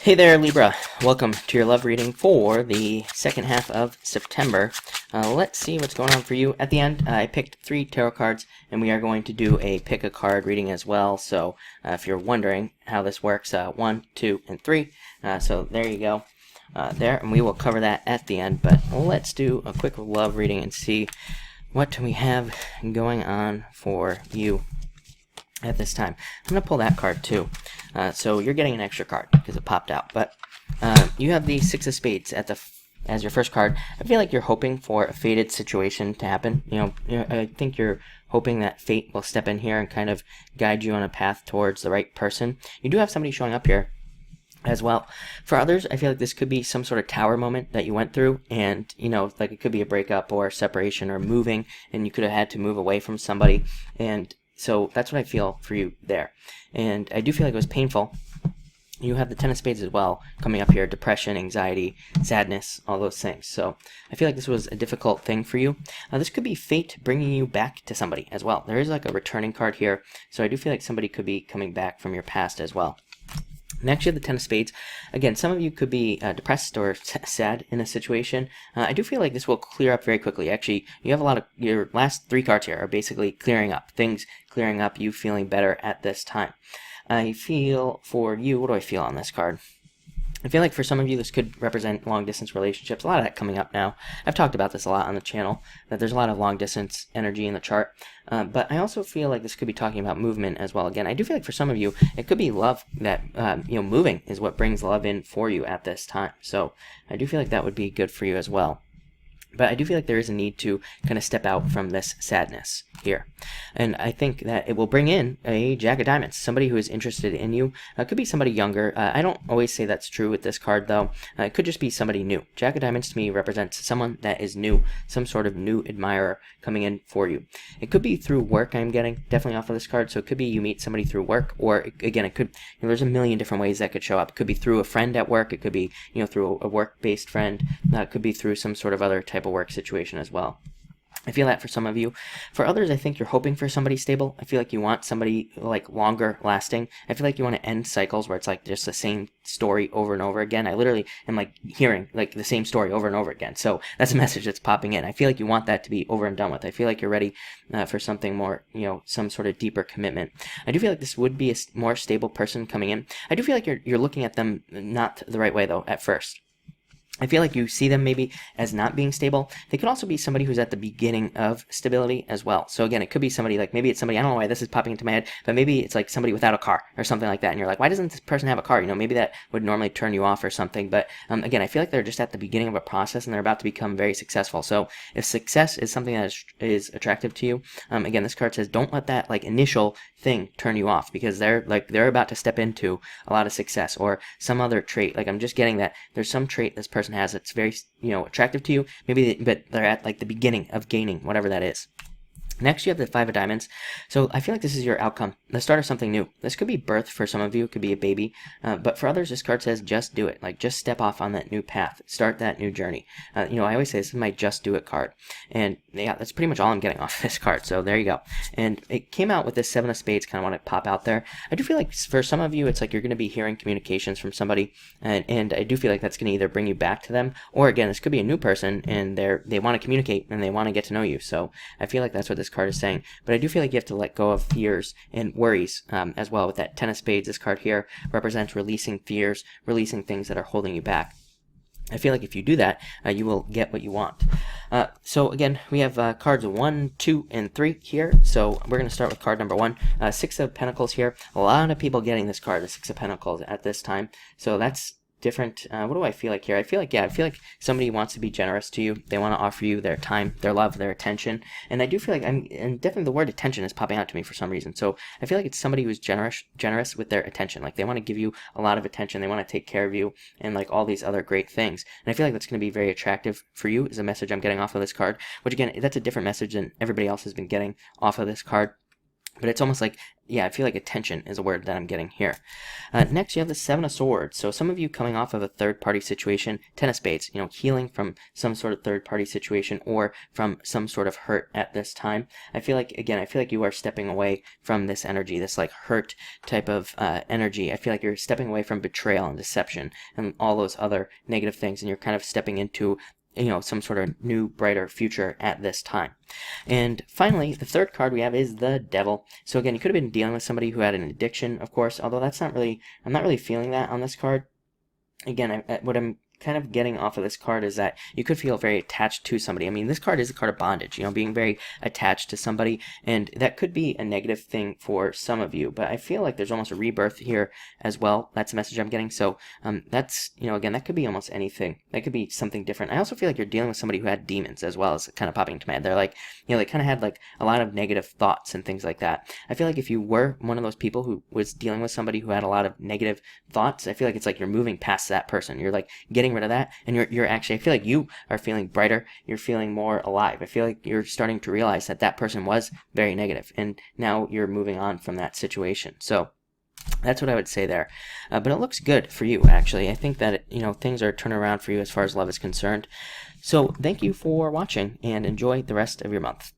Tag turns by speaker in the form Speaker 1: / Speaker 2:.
Speaker 1: Hey there, Libra. Welcome to your love reading for the second half of September. Let's see what's going on for you. At the end, I picked 3 tarot cards, and we are going to do a pick a card reading as well. So if you're wondering how this works, 1, 2, and 3. So there you go. There, and we will cover that at the end. But let's do a quick love reading and see what we have going on for you at this time. I'm going to pull that card too. So you're getting an extra card because it popped out. But you have the 6 of Spades as your first card. I feel like you're hoping for a fated situation to happen. I think you're hoping that fate will step in here and kind of guide you on a path towards the right person. You do have somebody showing up here as well. For others, I feel like this could be some sort of tower moment that you went through, and like it could be a breakup or separation or moving, and you could have had to move away from somebody, and so that's what I feel for you there. And I do feel like it was painful. You have the 10 of Spades as well coming up here. Depression, anxiety, sadness, all those things. So I feel like this was a difficult thing for you. This could be fate bringing you back to somebody as well. There is like a returning card here. So I do feel like somebody could be coming back from your past as well. Next, you have the 10 of Spades. Again, some of you could be depressed or sad in a situation. I do feel like this will clear up very quickly. Actually, you have a lot of your last 3 cards here are basically clearing up. Things clearing up, you feeling better at this time. I feel for you, what do I feel on this card? I feel like for some of you this could represent long-distance relationships. A lot of that coming up now. I've talked about this a lot on the channel, that there's a lot of long-distance energy in the chart. But I also feel like this could be talking about movement as well. Again, I do feel like for some of you, it could be love that, moving is what brings love in for you at this time. So I do feel like that would be good for you as well. But I do feel like there is a need to kind of step out from this sadness here. And I think that it will bring in a Jack of Diamonds, somebody who is interested in you. It could be somebody younger. I don't always say that's true with this card, though. It could just be somebody new. Jack of Diamonds to me represents someone that is new, some sort of new admirer coming in for you. It could be through work, I'm getting, definitely off of this card. So it could be you meet somebody through work, or again, it could, there's a million different ways that could show up. It could be through a friend at work. It could be, through a work-based friend. It could be through some sort of other type of work situation as well. I feel that for some of you. For others, I think you're hoping for somebody stable. I feel like you want somebody like longer lasting. I feel like you want to end cycles where it's like just the same story over and over again. I literally am like hearing like the same story over and over again. So that's a message that's popping in. I feel like you want that to be over and done with. I feel like you're ready for something more, some sort of deeper commitment. I do feel like this would be a more stable person coming in. I do feel like you're looking at them not the right way though at first. I feel like you see them maybe as not being stable. They could also be somebody who's at the beginning of stability as well. So again, it could be somebody like, maybe it's somebody, I don't know why this is popping into my head, but maybe it's like somebody without a car or something like that. And you're like, why doesn't this person have a car? Maybe that would normally turn you off or something. But again, I feel like they're just at the beginning of a process and they're about to become very successful. So if success is something that is attractive to you, again, this card says don't let that like initial thing turn you off, because they're about to step into a lot of success or some other trait. Like I'm just getting that there's some trait this person has that's very attractive to you, but they're at like the beginning of gaining whatever that is. Next, you have the 5 of Diamonds. So I feel like this is your outcome, the start of something new. This could be birth for some of you. It could be a baby. But for others, this card says just do it. Like just step off on that new path. Start that new journey. I always say this is my just do it card. And yeah, that's pretty much all I'm getting off this card. So there you go. And it came out with this 7 of Spades. Kind of want to pop out there. I do feel like for some of you, it's like you're going to be hearing communications from somebody. And I do feel like that's going to either bring you back to them, or again, this could be a new person and they want to communicate and they want to get to know you. So I feel like that's what this card is saying. But I do feel like you have to let go of fears and worries as well. With that 10 of Spades, this card here represents releasing fears, releasing things that are holding you back. I feel like if you do that, you will get what you want. So again, we have cards 1, 2, and 3 here. So we're going to start with card number 1. 6 of Pentacles here. A lot of people getting this card, the 6 of Pentacles at this time. So that's different. What do I feel like here? I feel like somebody wants to be generous to you. They want to offer you their time, their love, their attention. And I do feel like and definitely the word attention is popping out to me for some reason. So I feel like it's somebody who's generous with their attention. Like they want to give you a lot of attention. They want to take care of you and like all these other great things. And I feel like that's going to be very attractive for you is a message I'm getting off of this card, which again, that's a different message than everybody else has been getting off of this card. But it's almost like yeah, I feel like attention is a word that I'm getting here. Next, you have the Seven of Swords. So some of you coming off of a third-party situation, Ten of Spades, healing from some sort of third-party situation or from some sort of hurt at this time. I feel like you are stepping away from this energy, this like hurt type of energy. I feel like you're stepping away from betrayal and deception and all those other negative things, and you're kind of stepping into some sort of new, brighter future at this time. And finally, the third card we have is the Devil. So again, you could have been dealing with somebody who had an addiction, of course, although I'm not really feeling that on this card. Again, what I'm kind of getting off of this card is that you could feel very attached to somebody. I mean, this card is a card of bondage, being very attached to somebody, and that could be a negative thing for some of you, but I feel like there's almost a rebirth here as well. That's the message I'm getting. So that's, again, that could be almost anything. That could be something different. I also feel like you're dealing with somebody who had demons as well, as kind of popping into my head. They're like, they kind of had like a lot of negative thoughts and things like that. I feel like if you were one of those people who was dealing with somebody who had a lot of negative thoughts, I feel like it's like you're moving past that person. You're like getting rid of that, and you're actually, I feel like you are feeling brighter. You're feeling more alive. I feel like you're starting to realize that that person was very negative, and now you're moving on from that situation. So that's what I would say there. But it looks good for you, actually. I think that things are turning around for you as far as love is concerned. So thank you for watching, and enjoy the rest of your month.